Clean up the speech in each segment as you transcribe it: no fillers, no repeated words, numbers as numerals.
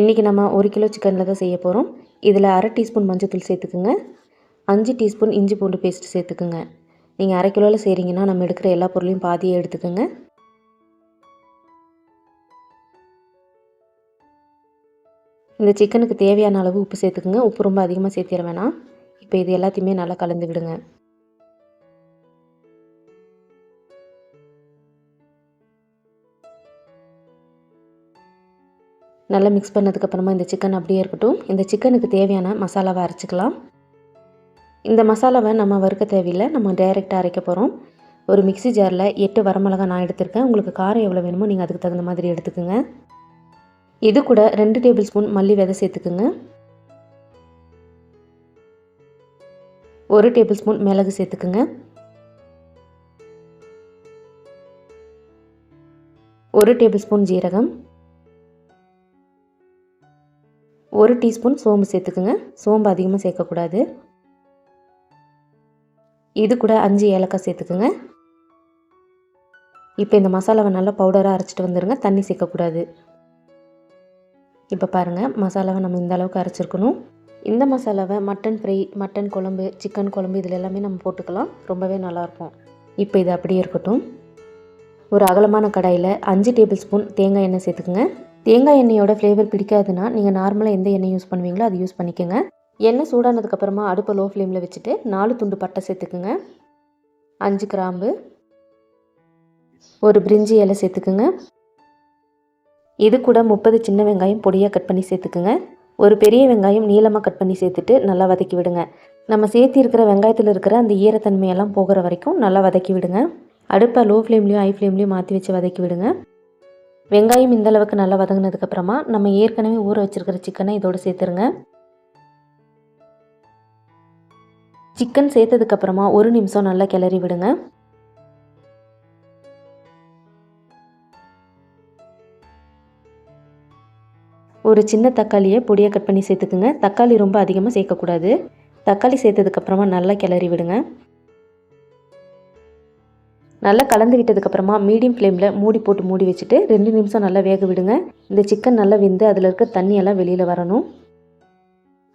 இன்றைக்கி நம்ம 1 கிலோ சிக்கனில் தான் செய்ய போகிறோம். இதில் அரை டீஸ்பூன் மஞ்சள்தூள் சேர்த்துக்குங்க. 5 டீஸ்பூன் இஞ்சி பூண்டு பேஸ்ட் சேர்த்துக்குங்க. நீங்கள் அரை கிலோவில் செய்கிறீங்கன்னா நம்ம எடுக்கிற எல்லா பொருளையும் பாதியே எடுத்துக்கோங்க. இந்த சிக்கனுக்கு தேவையான அளவு உப்பு சேர்த்துக்குங்க. உப்பு ரொம்ப அதிகமாக சேர்த்திட வேணாம். இப்போ இது எல்லாத்தையுமே நல்லா கலந்து விடுங்க. நல்லா மிக்ஸ் பண்ணதுக்கப்புறமா இந்த சிக்கன் அப்படியே இருக்கட்டும். இந்த சிக்கனுக்கு தேவையான மசாலாவை அரைச்சிக்கலாம். இந்த மசாலாவை நம்ம வறுக்க தேவையில்லை, நம்ம டைரெக்டாக அரைக்க போகிறோம். ஒரு மிக்ஸி ஜாரில் 8 வரமிளகா நான் எடுத்திருக்கேன். உங்களுக்கு காரம் எவ்வளோ வேணுமோ நீங்கள் அதுக்கு தகுந்த மாதிரி எடுத்துக்கோங்க. இது கூட 2 டேபிள் ஸ்பூன் மல்லி விதை சேர்த்துக்குங்க. 1 டேபிள் ஸ்பூன் மிளகு சேர்த்துக்குங்க. 1 டேபிள் ஸ்பூன் ஜீரகம், 1 டீஸ்பூன் சோம்பு சேர்த்துக்குங்க. சோம்பு அதிகமாக சேர்க்கக்கூடாது. இது கூட 5 ஏலக்காய் சேர்த்துக்குங்க. இப்போ இந்த மசாலாவை நல்லா பவுடராக அரைச்சிட்டு வந்துடுங்க. தண்ணி சேர்க்கக்கூடாது. இப்போ பாருங்கள், மசாலாவை நம்ம இந்த அளவுக்கு அரைச்சிருக்கணும். இந்த மசாலாவை மட்டன் ஃப்ரை, மட்டன் குழம்பு, சிக்கன் குழம்பு இதில் எல்லாமே நம்ம போட்டுக்கலாம். ரொம்பவே நல்லாயிருக்கும். இப்போ இது அப்படியே இருக்கட்டும். ஒரு அகலமான கடாயில் 5 டேபிள் ஸ்பூன் தேங்காய் எண்ணெய் சேர்த்துக்குங்க. தேங்காய் எண்ணெயோட ஃப்ளேவர் பிடிக்காதுன்னா நீங்கள் நார்மலாக எந்த எண்ணெய் யூஸ் பண்ணுவீங்களோ அது யூஸ் பண்ணிக்கோங்க. எண்ணெய் சூடானதுக்கப்புறமா அடுப்பை லோ ஃப்ளேமில் வச்சுட்டு 4 துண்டு பட்டை சேர்த்துக்குங்க. 5 கிராம்பு, ஒரு பிரிஞ்சி இலை சேர்த்துக்குங்க. இது கூட 30 சின்ன வெங்காயம் பொடியாக கட் பண்ணி சேர்த்துக்குங்க. ஒரு பெரிய வெங்காயம் நீளமாக கட் பண்ணி சேர்த்துட்டு நல்லா வதக்கி விடுங்க. நம்ம சேர்த்து இருக்கிற வெங்காயத்தில் இருக்கிற அந்த ஈரத்தன்மையெல்லாம் போகிற வரைக்கும் நல்லா வதக்கி விடுங்க. அடுப்பை லோ ஃப்ளேம்லேயும் ஹை ஃப்ளேம்லேயும் மாற்றி வச்சு வதக்கி விடுங்க. வெங்காயம் இந்த அளவுக்கு நல்லா வதங்கினதுக்கப்புறமா நம்ம ஏற்கனவே ஊற வச்சுருக்கிற சிக்கனை இதோடு சேர்த்துருங்க. சிக்கன் சேர்த்ததுக்கப்புறமா 1 நிமிஷம் நல்லா கிளறி விடுங்க. ஒரு சின்ன தக்காளியை பொடியாக கட் பண்ணி சேர்த்துக்குங்க. தக்காளி ரொம்ப அதிகமாக சேர்க்கக்கூடாது. தக்காளி சேர்த்ததுக்கப்புறமா நல்லா கிளறி விடுங்க. நல்லா கலந்து விட்டதுக்கப்புறமா மீடியம் ஃப்ளேமில் மூடி வச்சுட்டு 2 நிமிஷம் நல்லா வேக விடுங்க. இந்த சிக்கன் நல்லா வெந்து அதில் இருக்க தண்ணியெல்லாம் வெளியில் வரணும்.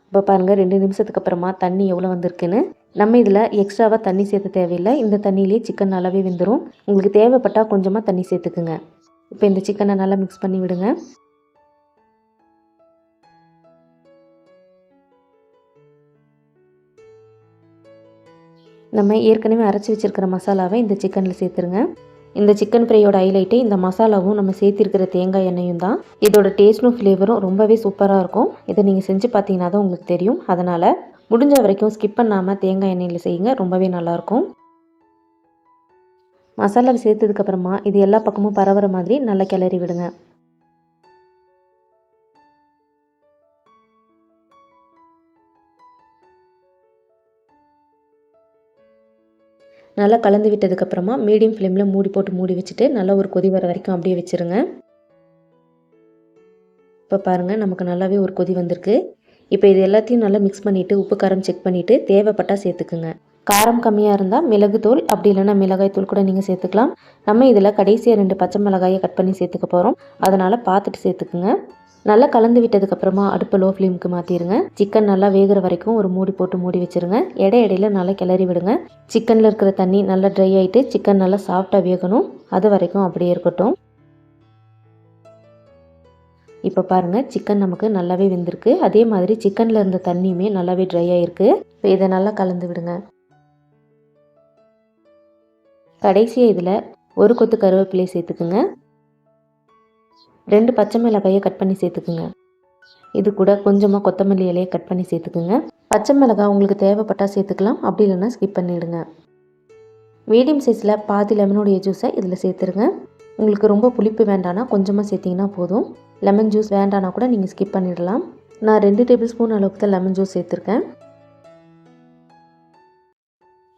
இப்போ பாருங்கள், 2 நிமிஷத்துக்கு அப்புறமா தண்ணி எவ்வளோ வந்திருக்குன்னு. நம்ம இதில் எக்ஸ்ட்ராவாக தண்ணி சேர்த்து தேவையில்லை. இந்த தண்ணியிலே சிக்கன் நல்லாவே வெந்துடும். உங்களுக்கு தேவைப்பட்டால் கொஞ்சமாக தண்ணி சேர்த்துக்குங்க. இப்போ இந்த சிக்கனை நல்லா மிக்ஸ் பண்ணி விடுங்க. நம்ம ஏற்கனவே அரைச்சி வச்சுருக்கிற மசாலாவை இந்த சிக்கனில் சேர்த்துருங்க. இந்த சிக்கன் ஃப்ரையோட ஹைலைட்டே இந்த மசாலாவும் நம்ம சேர்த்திருக்கிற தேங்காய் எண்ணெயும் தான். இதோட டேஸ்ட்டும் ஃப்ளேவரும் ரொம்பவே சூப்பராக இருக்கும். இதை நீங்கள் செஞ்சு பார்த்தீங்கன்னா தான் உங்களுக்கு தெரியும். அதனால் முடிஞ்ச வரைக்கும் ஸ்கிப் பண்ணாமல் தேங்காய் எண்ணெயில் செய்யுங்க. ரொம்பவே நல்லாயிருக்கும். மசாலாவை சேர்த்ததுக்கப்புறமா இது எல்லா பக்கமும் பரவுற மாதிரி நல்லா கிளறி விடுங்க. நல்லா கலந்து விட்டதுக்கப்புறமா மீடியம் ஃப்ளேமில் மூடி வச்சுட்டு நல்லா ஒரு கொதி வர வரைக்கும் அப்படியே வச்சுருங்க. இப்போ பாருங்கள், நமக்கு நல்லாவே ஒரு கொதி வந்திருக்கு. இப்போ இது எல்லாத்தையும் நல்லா மிக்ஸ் பண்ணிவிட்டு உப்பு காரம் செக் பண்ணிவிட்டு தேவைப்பட்டால் சேர்த்துக்குங்க. காரம் கம்மியாக இருந்தால் மிளகுத்தூள், அப்படி இல்லைன்னா மிளகாய் தூள் கூட நீங்கள் சேர்த்துக்கலாம். நம்ம இதில் கடைசியாக 2 பச்சை மிளகாயை கட் பண்ணி சேர்த்துக்க போகிறோம். அதனால் பார்த்துட்டு சேர்த்துக்குங்க. நல்லா கலந்து விட்டதுக்கப்புறமா அடுப்பை லோ ஃப்ளேமுக்கு மாற்றிடுங்க. சிக்கன் நல்லா வேகிற வரைக்கும் ஒரு மூடி வச்சுருங்க. இடையில நல்லா கிளறி விடுங்க. சிக்கனில் இருக்கிற தண்ணி நல்லா ட்ரை ஆகிட்டு சிக்கன் நல்லா சாஃப்டாக வேகணும். அது வரைக்கும் அப்படியே இருக்கட்டும். இப்போ பாருங்கள், சிக்கன் நமக்கு நல்லாவே வெந்திருக்கு. அதே மாதிரி சிக்கனில் இருந்த தண்ணியுமே நல்லாவே ட்ரை ஆகிருக்கு. இப்போ இதை நல்லா கலந்து விடுங்க. கடைசியாக இதில் ஒரு கொத்து கருவேப்பிலை சேர்த்துக்குங்க. 2 பச்சை மிளகாயை கட் பண்ணி சேர்த்துக்குங்க. இது கூட கொஞ்சமாக கொத்தமல்லி இலையை கட் பண்ணி சேர்த்துக்குங்க. பச்சை மிளகாய் உங்களுக்கு தேவைப்பட்டால் சேர்த்துக்கலாம், அப்படி இல்லைன்னா ஸ்கிப் பண்ணிவிடுங்க. மீடியம் சைஸில் பாதி லெமனுடைய ஜூஸை இதில் சேர்த்துருங்க. உங்களுக்கு ரொம்ப புளிப்பு வேண்டானா கொஞ்சமாக சேர்த்திங்கன்னா போதும். லெமன் ஜூஸ் வேண்டானா கூட நீங்கள் ஸ்கிப் பண்ணிடலாம். நான் 2 டேபிள் ஸ்பூன் அளவுக்கு தான் லெமன் ஜூஸ் சேர்த்துருக்கேன்.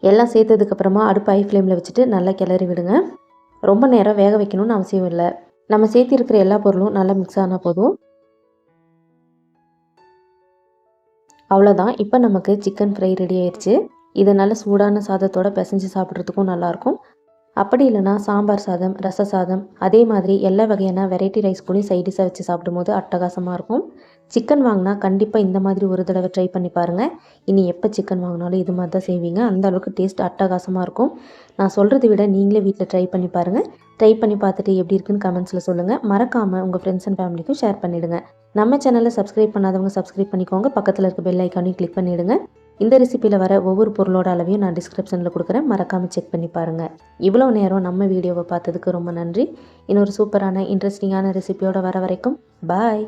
எல்லாம் சேர்த்ததுக்கப்புறமா அடுப்பு ஹை ஃப்ளேமில் வச்சுட்டு நல்லா கிளறி விடுங்க. ரொம்ப நேரம் வேக வைக்கணும்னு அவசியம் இல்லை. நம்ம சேர்த்திருக்கிற எல்லா பொருளும் நல்லா மிக்ஸ் ஆனால் போதும். அவ்வளோதான். இப்போ நமக்கு சிக்கன் ஃப்ரை ரெடி ஆயிடுச்சு. இது நல்ல சூடான சாதத்தோடு பிசைஞ்சு சாப்பிட்றதுக்கும் நல்லாயிருக்கும். அப்படி இல்லைனா சாம்பார் சாதம், ரச சாதம், அதே மாதிரி எல்லா வகையான வெரைட்டி ரைஸ் கூட சைட் டிஷ்ஷாக வச்சு சாப்பிடும்போது அட்டகாசமாக இருக்கும். சிக்கன் வாங்கினா கண்டிப்பாக இந்த மாதிரி ஒரு தடவை ட்ரை பண்ணி பாருங்கள். இனி எப்போ சிக்கன் வாங்கினாலும் இது மாதிரி தான் செய்வீங்க. அந்த அளவுக்கு டேஸ்ட் அட்டகாசமாக இருக்கும். நான் சொல்கிறத விட நீங்களே வீட்டில் ட்ரை பண்ணி பாருங்கள். ட்ரை பண்ணி பார்த்துட்டு எப்படி இருக்குன்னு கமெண்ட்ஸில் சொல்லுங்கள். மறக்காமல் உங்கள் ஃப்ரெண்ட்ஸ் அண்ட் ஃபேமிலிக்கும் ஷேர் பண்ணிவிடுங்க. நம்ம சேனலை சப்ஸ்கிரைப் பண்ணாதவங்க சப்ஸ்கிரைப் பண்ணிக்கோங்க. பக்கத்தில் இருக்க பெல் ஐக்கானையும் கிளிக் பண்ணிவிடுங்க. இந்த ரெசிப்பியில் வர ஒவ்வொரு பொருளோட அளவையும் நான் டிஸ்கிரிப்ஷனில் கொடுக்குறேன். மறக்காமல் செக் பண்ணி பாருங்கள். இவ்வளோ நேரம் நம்ம வீடியோவை பார்த்ததுக்கு ரொம்ப நன்றி. இன்னொரு சூப்பரான இன்ட்ரெஸ்டிங்கான ரெசிபியோடு வர வரைக்கும் பாய்.